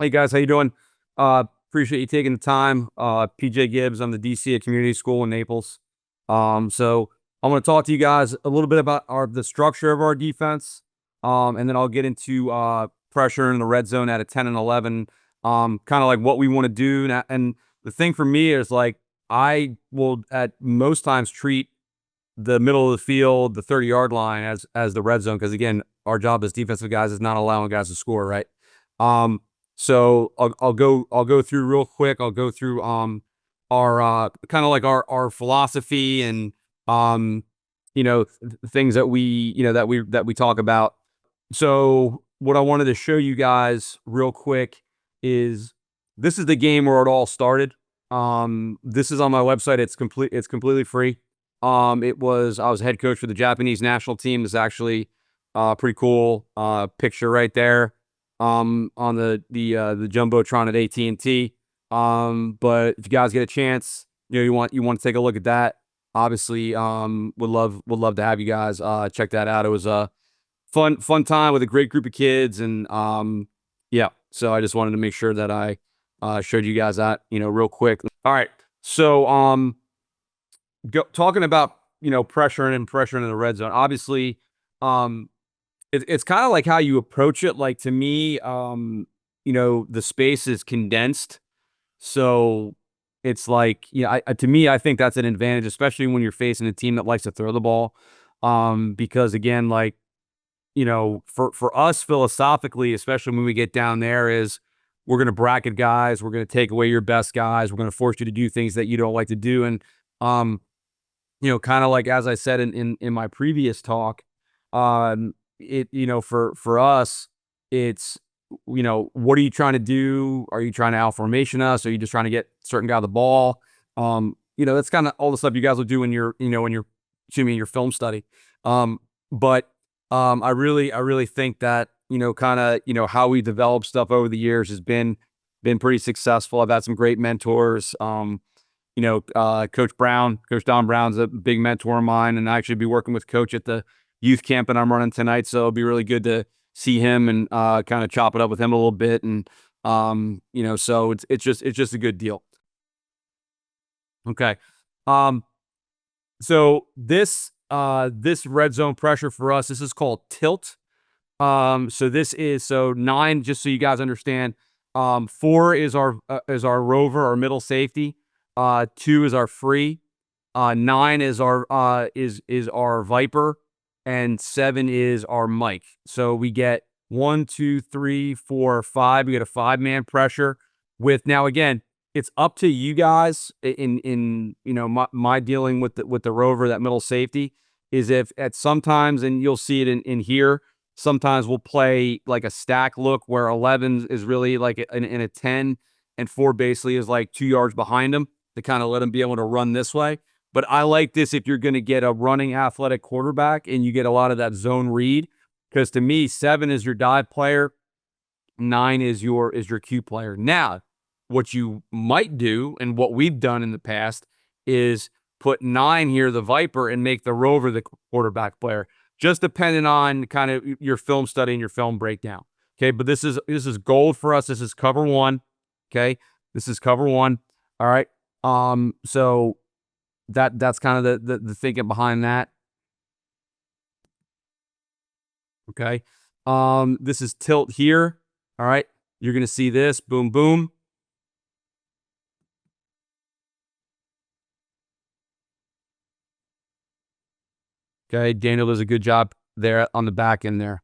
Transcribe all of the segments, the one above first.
Hey guys, how you doing? Appreciate you taking the time. PJ Gibbs, I'm the DC at Community School in Naples. So I'm going to talk to you guys a little bit about the structure of our defense, and then I'll get into pressure in the red zone at a 10 and 11. Kind of like what we want to do. And the thing for me is like I will at most times treat the middle of the field, the 30-yard line as the red zone because again, our job as defensive guys is not allowing guys to score, right? Um, so I'll go through real quick. I'll go through our kind of like our philosophy and things that we talk about. So what I wanted to show you guys real quick is this is the game where it all started. This is on my website. It's completely free. I was head coach for the Japanese national team. It's actually pretty cool picture right there on the jumbotron at AT&T. But if you guys get a chance, you want to take a look at that. Obviously, would love to have you guys check that out. It was a fun time with a great group of kids, and yeah. So I just wanted to make sure that I showed you guys that real quick. All right. So talking about pressure and pressure in the red zone. Obviously, it's kind of like how you approach it. Like to me, the space is condensed, so it's like to me, I think that's an advantage, especially when you're facing a team that likes to throw the ball. Because again, like for us philosophically, especially when we get down there, is we're going to bracket guys, we're going to take away your best guys, we're going to force you to do things that you don't like to do, and kind of like as I said in my previous talk, for us, it's what are you trying to do? Are you trying to out formation us? Are you just trying to get certain guy the ball? That's kind of all the stuff you guys will do in your in your film study. But I really think that kind of how we develop stuff over the years has been pretty successful. I've had some great mentors. Coach Don Brown's a big mentor of mine, and I actually be working with Coach at the youth camp that I'm running tonight. So it'll be really good to see him and kind of chop it up with him a little bit. And so it's just a good deal. Okay. So this red zone pressure for us, this is called tilt. So this is 9, just so you guys understand. 4 is our rover, our middle safety. 2 is our free. 9 is our viper, and 7 is our Mike. So we get 1, 2, 3, 4, 5. We get a 5-man pressure with, now again, it's up to you guys in my dealing with the rover, that middle safety, is if at sometimes, and you'll see it in here, sometimes we'll play like a stack look where 11 is really like in a 10 and 4 basically is like 2 yards behind him to kind of let him be able to run this way. But I like this if you're going to get a running athletic quarterback and you get a lot of that zone read, because to me, 7 is your dive player, 9 is your Q player. Now, what you might do, and what we've done in the past, is put 9 here, the viper, and make the rover the quarterback player, just depending on kind of your film study and your film breakdown. Okay, but this is gold for us. This is cover 1. Okay, this is cover 1. All right. So that's kind of the thinking behind that. Okay. This is tilt here. All right. You're going to see this. Boom, boom. Okay. Daniel does a good job there on the back end there.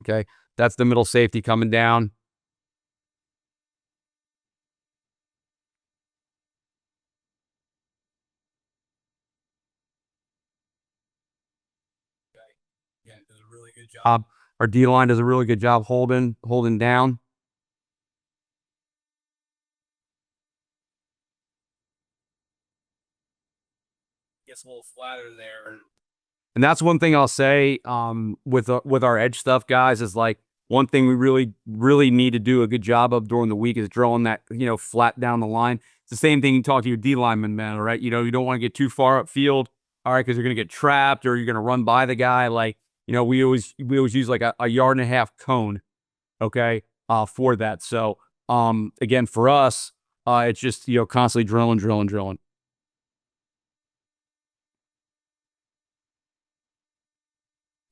Okay. That's the middle safety coming down. Yeah, does a really good job. Our D line does a really good job holding down. Gets a little flatter there. And that's one thing I'll say with our edge stuff, guys, is like one thing we really need to do a good job of during the week is drawing that flat down the line. It's the same thing you talk to your D lineman, man. All right, you don't want to get too far upfield, all right, because you're gonna get trapped or you're gonna run by the guy. Like we always use like a 1.5 yard cone, okay, for that. So Again, for us, it's just, constantly drilling, drilling, drilling.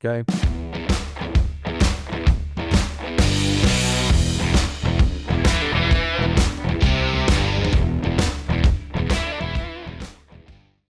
Okay.